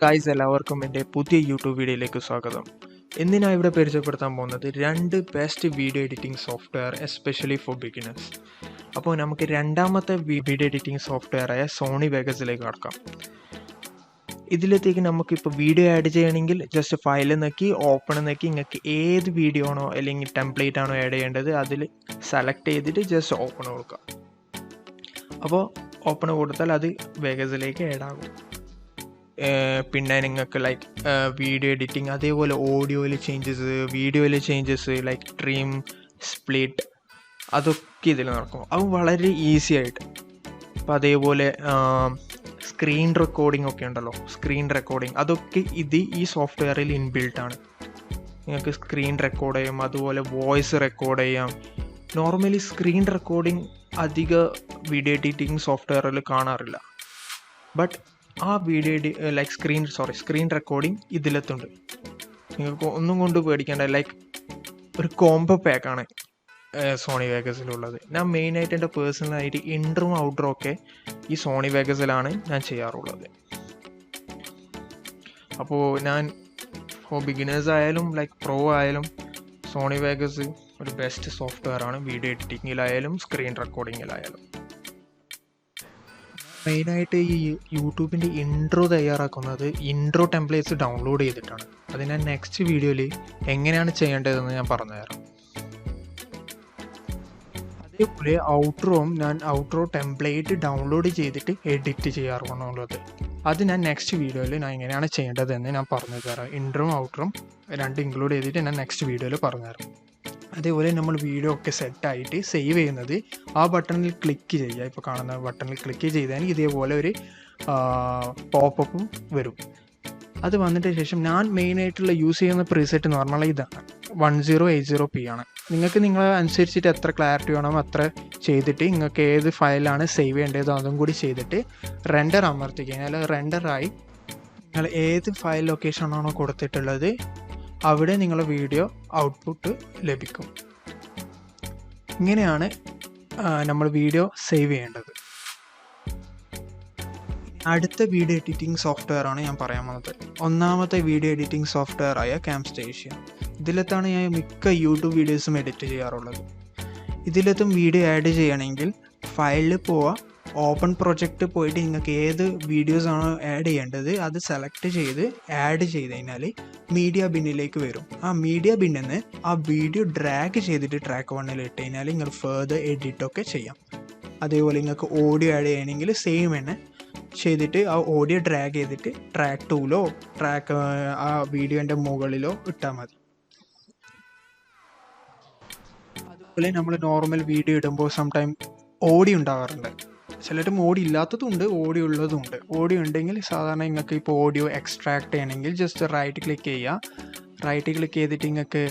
Guys എല്ലാവർക്കും എൻ്റെ പുതിയ യൂട്യൂബ് വീഡിയോയിലേക്ക് സ്വാഗതം. ഇന്ന് ഞാൻ ഇവിടെ പരിചയപ്പെടുത്താൻ പോകുന്നത് 2 best video editing software especially for beginners. അപ്പോൾ നമുക്ക് രണ്ടാമത്തെ വീഡിയോ എഡിറ്റിംഗ് സോഫ്റ്റ്വെയറായ സോണി വേഗസിലേക്ക് കടക്കാം. ഇതിലേക്ക് നമുക്കിപ്പോൾ വീഡിയോ ആഡ് ചെയ്യണമെങ്കിൽ ജസ്റ്റ് ഫയൽ നോക്കി ഓപ്പൺ നോക്കി നിങ്ങൾക്ക് ഏത് വീഡിയോ ആണോ അല്ലെങ്കിൽ ടെംപ്ലേറ്റ് ആണോ ആഡ് ചെയ്യേണ്ടത് അതിൽ സെലക്ട് ചെയ്തിട്ട് ജസ്റ്റ് ഓപ്പൺ കൊടുക്കുക. അപ്പോൾ ഓപ്പൺ കൊടുത്താൽ അത് വേഗസിലേക്ക് ആഡ് ആകും. പിന്നെ നിങ്ങൾക്ക് ലൈക്ക് വീഡിയോ എഡിറ്റിംഗ്, അതേപോലെ ഓഡിയോയിൽ ചേഞ്ചസ്, വീഡിയോയിൽ ചേഞ്ചസ് ലൈക്ക് ട്രിം, സ്പ്ലിറ്റ്, അതൊക്കെ ഇതിൽ നടക്കും. അത് വളരെ ഈസി ആയിട്ട്. അപ്പോൾ അതേപോലെ സ്ക്രീൻ റെക്കോർഡിംഗ് ഒക്കെ ഉണ്ടല്ലോ, സ്ക്രീൻ റെക്കോർഡിംഗ് അതൊക്കെ ഈ സോഫ്റ്റ്വെയറിൽ ഇൻബിൽട്ടാണ്. നിങ്ങൾക്ക് സ്ക്രീൻ റെക്കോർഡ് ചെയ്യാം, അതുപോലെ വോയിസ് റെക്കോർഡ് ചെയ്യാം. നോർമലി സ്ക്രീൻ റെക്കോർഡിംഗ് അധിക വീഡിയോ എഡിറ്റിംഗ് സോഫ്റ്റ്വെയറിൽ കാണാറില്ല. ബട്ട് ആ വീഡിയോ ലൈക്ക് സ്ക്രീൻ റെക്കോർഡിംഗ് ഇതിലെത്തുണ്ട്. നിങ്ങൾക്ക് ഒന്നും കൊണ്ട് പേടിക്കേണ്ട, ലൈക്ക് ഒരു കോംബോ പാക്കാണ് സോണി വേഗസിലുള്ളത്. ഞാൻ മെയിനായിട്ട് എൻ്റെ പേഴ്സണലായിട്ട് ഇൻട്രോയും ഔട്ട്രോ ഒക്കെ ഈ സോണി വേഗസിലാണ് ഞാൻ ചെയ്യാറുള്ളത്. അപ്പോൾ ഞാൻ ഫോർ ബിഗിനേഴ്സ് ആയാലും ലൈക്ക് പ്രോ ആയാലും സോണി വേഗസ് ഒരു ബെസ്റ്റ് സോഫ്റ്റ്വെയർ ആണ്, വീഡിയോ എഡിറ്റിങ്ങിലായാലും സ്ക്രീൻ റെക്കോർഡിങ്ങിലായാലും. മെയിനായിട്ട് ഈ യൂട്യൂബിൻ്റെ ഇൻട്രോ തയ്യാറാക്കുന്നത് ഇൻട്രോ ടെംപ്ലേറ്റ്സ് ഡൗൺലോഡ് ചെയ്തിട്ടാണ്. അത് ഞാൻ നെക്സ്റ്റ് വീഡിയോയിൽ എങ്ങനെയാണ് ചെയ്യേണ്ടതെന്ന് ഞാൻ പറഞ്ഞുതരാം. അതേപോലെ ഞാൻ ഔട്ട്രോ ടെംപ്ലേറ്റ് ഡൗൺലോഡ് ചെയ്തിട്ട് എഡിറ്റ് ചെയ്യാറുള്ളത്. അത് ഞാൻ നെക്സ്റ്റ് വീഡിയോയിൽ ഞാൻ എങ്ങനെയാണ് ചെയ്യേണ്ടതെന്ന് ഞാൻ പറഞ്ഞു തരാം. ഇൻട്രോയും ഔട്ട്രോയും രണ്ടും ഇൻക്ലൂഡ് ചെയ്തിട്ട് ഞാൻ നെക്സ്റ്റ് വീഡിയോയിൽ പറഞ്ഞുതരാം. അതേപോലെ നമ്മൾ വീഡിയോ ഒക്കെ സെറ്റായിട്ട് സേവ് ചെയ്യുന്നത് ആ ബട്ടണിൽ ക്ലിക്ക് ചെയ്യുക. ഇപ്പോൾ കാണുന്ന ബട്ടണിൽ ക്ലിക്ക് ചെയ്താൽ ഇതേപോലെ ഒരു പോപ്പപ്പും വരും. അത് വന്നിട്ട് ശേഷം ഞാൻ മെയിനായിട്ടുള്ള യൂസ് ചെയ്യുന്ന പ്രീസെറ്റ് എന്ന് പറഞ്ഞാൽ ഇതാണ്, 1080p ആണ്. നിങ്ങൾക്ക് നിങ്ങളെ അനുസരിച്ചിട്ട് എത്ര ക്ലാരിറ്റി വേണോ അത്ര ചെയ്തിട്ട് നിങ്ങൾക്ക് ഏത് ഫയലാണ് സേവ് ചെയ്യേണ്ടതോ അതും കൂടി ചെയ്തിട്ട് റെൻഡർ അമർത്തി കഴിഞ്ഞാൽ റെൻഡറായി നിങ്ങൾ ഏത് ഫയൽ ലൊക്കേഷനാണോ കൊടുത്തിട്ടുള്ളത് അവിടെ നിങ്ങളുടെ വീഡിയോ ഔട്ട്പുട്ട് ലഭിക്കും. ഇങ്ങനെയാണ് നമ്മൾ വീഡിയോ സേവ് ചെയ്യേണ്ടത്. അടുത്ത വീഡിയോ എഡിറ്റിംഗ് സോഫ്റ്റ്വെയർ ആണ് ഞാൻ പറയാൻ പോകുന്നത്. ഒന്നാമത്തെ വീഡിയോ എഡിറ്റിംഗ് സോഫ്റ്റ്വെയർ ആയ ക്യാംസ്റ്റേഷ്യ. ഇതിലത്താണ് ഞാൻ മിക്ക യൂട്യൂബ് വീഡിയോസും എഡിറ്റ് ചെയ്യാറുള്ളത്. ഇതിലത്തും വീഡിയോ ആഡ് ചെയ്യണമെങ്കിൽ ഫയലിൽ പോവുക, ഓപ്പൺ പ്രൊജക്റ്റ് പോയിട്ട് നിങ്ങൾക്ക് ഏത് വീഡിയോസ് ആണോ ആഡ് ചെയ്യേണ്ടത് അത് സെലക്ട് ചെയ്ത് ആഡ് ചെയ്ത് കഴിഞ്ഞാൽ മീഡിയ ബിന്നിലേക്ക് വരും. ആ മീഡിയ ബിന്നിൽ നിന്ന് ആ വീഡിയോ ഡ്രാഗ് ചെയ്തിട്ട് ട്രാക്ക് 1 ഇട്ട് കഴിഞ്ഞാൽ നിങ്ങൾ ഫെർദർ എഡിറ്റൊക്കെ ചെയ്യാം. അതേപോലെ നിങ്ങൾക്ക് ഓഡിയോ ആഡ് ചെയ്യണമെങ്കിൽ സെയിം തന്നെ ചെയ്തിട്ട് ആ ഓഡിയോ ഡ്രാഗ് ചെയ്തിട്ട് ട്രാക്ക് 2 ട്രാക്ക് ആ വീഡിയോൻ്റെ മുകളിലോ ഇട്ടാൽ മതി. അതുപോലെ നമ്മൾ നോർമൽ വീഡിയോ ഇടുമ്പോൾ സംടൈം ഓഡിയോ ഉണ്ടാകാറുണ്ട്. ചിലരും ഓഡിയോ ഇല്ലാത്തതുണ്ട്, ഓഡിയോ ഉള്ളതുണ്ട്. ഓഡിയോ ഉണ്ടെങ്കിൽ സാധാരണ നിങ്ങൾക്ക് ഇപ്പോൾ ഓഡിയോ എക്സ്ട്രാക്ട് ചെയ്യണമെങ്കിൽ ജസ്റ്റ് റൈറ്റ് ക്ലിക്ക് ചെയ്യുക. റൈറ്റ് ക്ലിക്ക് ചെയ്തിട്ട് നിങ്ങൾക്ക്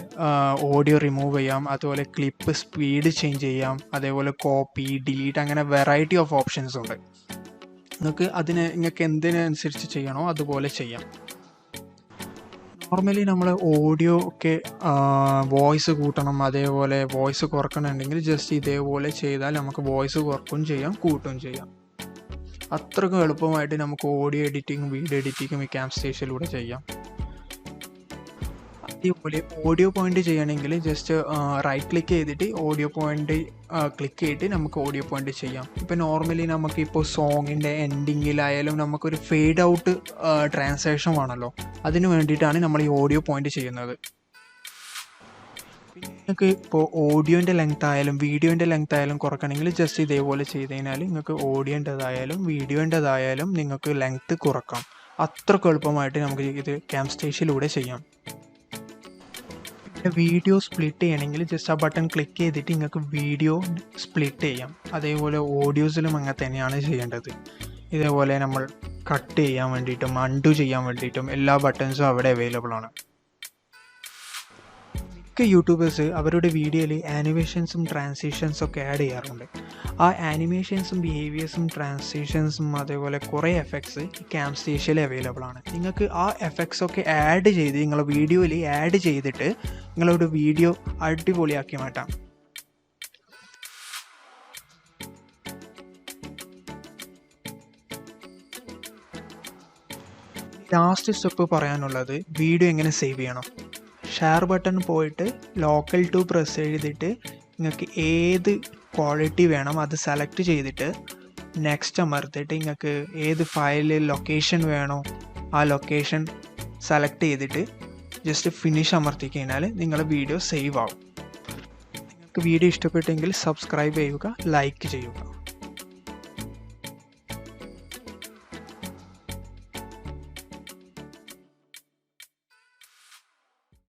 ഓഡിയോ റിമൂവ് ചെയ്യാം. അതുപോലെ ക്ലിപ്പ് സ്പീഡ് ചേഞ്ച് ചെയ്യാം. അതേപോലെ കോപ്പി, ഡിലീറ്റ്, അങ്ങനെ വെറൈറ്റി ഓഫ് ഓപ്ഷൻസ് ഉണ്ട്. നിങ്ങൾക്ക് എന്തിനനുസരിച്ച് ചെയ്യണോ അതുപോലെ ചെയ്യാം. നോർമലി നമ്മൾ ഓഡിയോ ഒക്കെ വോയിസ് കൂട്ടണം, അതേപോലെ വോയിസ് കുറക്കണമെന്നുണ്ടെങ്കിൽ ജസ്റ്റ് ഇതേപോലെ ചെയ്താൽ നമുക്ക് വോയിസ് കുറക്കുകയും ചെയ്യാം, കൂട്ടുകയും ചെയ്യാം. അത്രയ്ക്കും എളുപ്പമായിട്ട് നമുക്ക് ഓഡിയോ എഡിറ്റിങ്ങും വീഡിയോ എഡിറ്റിങ്ങും ഈ ക്യാംസ്റ്റേഷ്യയിലൂടെ ചെയ്യാം. അതേപോലെ ഓഡിയോ പോയിന്റ് ചെയ്യണമെങ്കിൽ ജസ്റ്റ് റൈറ്റ് ക്ലിക്ക് ചെയ്തിട്ട് ഓഡിയോ പോയിന്റ് ക്ലിക്ക് ചെയ്തിട്ട് നമുക്ക് ഓഡിയോ പോയിന്റ് ചെയ്യാം. ഇപ്പോൾ നോർമലി നമുക്കിപ്പോൾ സോങ്ങിൻ്റെ എൻഡിങ്ങിലായാലും നമുക്കൊരു ഫേഡ് ഔട്ട് ട്രാൻസാക്ഷൻ വേണമല്ലോ, അതിന് വേണ്ടിയിട്ടാണ് നമ്മൾ ഈ ഓഡിയോ പോയിന്റ് ചെയ്യുന്നത്. പിന്നെ നിങ്ങൾക്ക് ഇപ്പോൾ ഓഡിയോൻ്റെ ലെങ്ത് ആയാലും വീഡിയോൻ്റെ ലെങ്ത് ആയാലും കുറക്കണമെങ്കിൽ ജസ്റ്റ് ഇതേപോലെ ചെയ്ത് കഴിഞ്ഞാൽ നിങ്ങൾക്ക് ഓഡിയോൻ്റെതായാലും വീഡിയോൻ്റെതായാലും നിങ്ങൾക്ക് ലെങ്ത് കുറക്കാം. അത്രയ്ക്ക് എളുപ്പമായിട്ട് നമുക്ക് ഇത് ക്യാംസ്റ്റേഷ്യയിലൂടെ ചെയ്യാം. വീഡിയോ സ്പ്ലിറ്റ് ചെയ്യണമെങ്കിൽ ജസ്റ്റ് ആ ബട്ടൺ ക്ലിക്ക് ചെയ്തിട്ട് നിങ്ങൾക്ക് വീഡിയോ സ്പ്ലിറ്റ് ചെയ്യാം. അതേപോലെ ഓഡിയോസിലും അങ്ങനെ തന്നെയാണ് ചെയ്യേണ്ടത്. ഇതേപോലെ നമ്മൾ കട്ട് ചെയ്യാൻ വേണ്ടിയിട്ടും അൺഡു ചെയ്യാൻ വേണ്ടിയിട്ടും എല്ലാ ബട്ടൺസും അവിടെ അവൈലബിൾ ആണ്. മിക്ക യൂട്യൂബേഴ്സ് അവരുടെ വീഡിയോയിൽ ആനിമേഷൻസും ട്രാൻസിഷൻസും ഒക്കെ ആഡ് ചെയ്യാറുണ്ട്. ആ ആനിമേഷൻസും ബിഹേവിയേഴ്സും ട്രാൻസിഷൻസും അതേപോലെ കുറേ എഫക്ട്സ് ഈ ക്യാംസ്റ്റേഷ്യയിൽ അവൈലബിൾ ആണ്. നിങ്ങൾക്ക് ആ എഫക്ട്സ് ഒക്കെ ആഡ് ചെയ്ത് നിങ്ങളുടെ വീഡിയോയിൽ ആഡ് ചെയ്തിട്ട് നിങ്ങളുടെ വീഡിയോ അടിപൊളിയാക്കി മാറ്റാം. ലാസ്റ്റ് സ്റ്റെപ്പ് പറയാനുള്ളത് വീഡിയോ എങ്ങനെ സേവ് ചെയ്യണം. ഷെയർ ബട്ടൺ പോയിട്ട് ലോക്കൽ ടു പ്രസ് ചെയ്തിട്ട് നിങ്ങൾക്ക് ഏത് ക്വാളിറ്റി വേണം അത് സെലക്ട് ചെയ്തിട്ട് നെക്സ്റ്റ് അമർത്തിയിട്ട് നിങ്ങൾക്ക് ഏത് ഫയലിൽ ലൊക്കേഷൻ വേണോ ആ ലൊക്കേഷൻ സെലക്ട് ചെയ്തിട്ട് ജസ്റ്റ് ഫിനിഷ് അമർത്തി കഴിഞ്ഞാൽ നിങ്ങളുടെ വീഡിയോ സേവ് ആവും. നിങ്ങൾക്ക് വീഡിയോ ഇഷ്ടപ്പെട്ടെങ്കിൽ സബ്സ്ക്രൈബ് ചെയ്യുക, ലൈക്ക് ചെയ്യുക.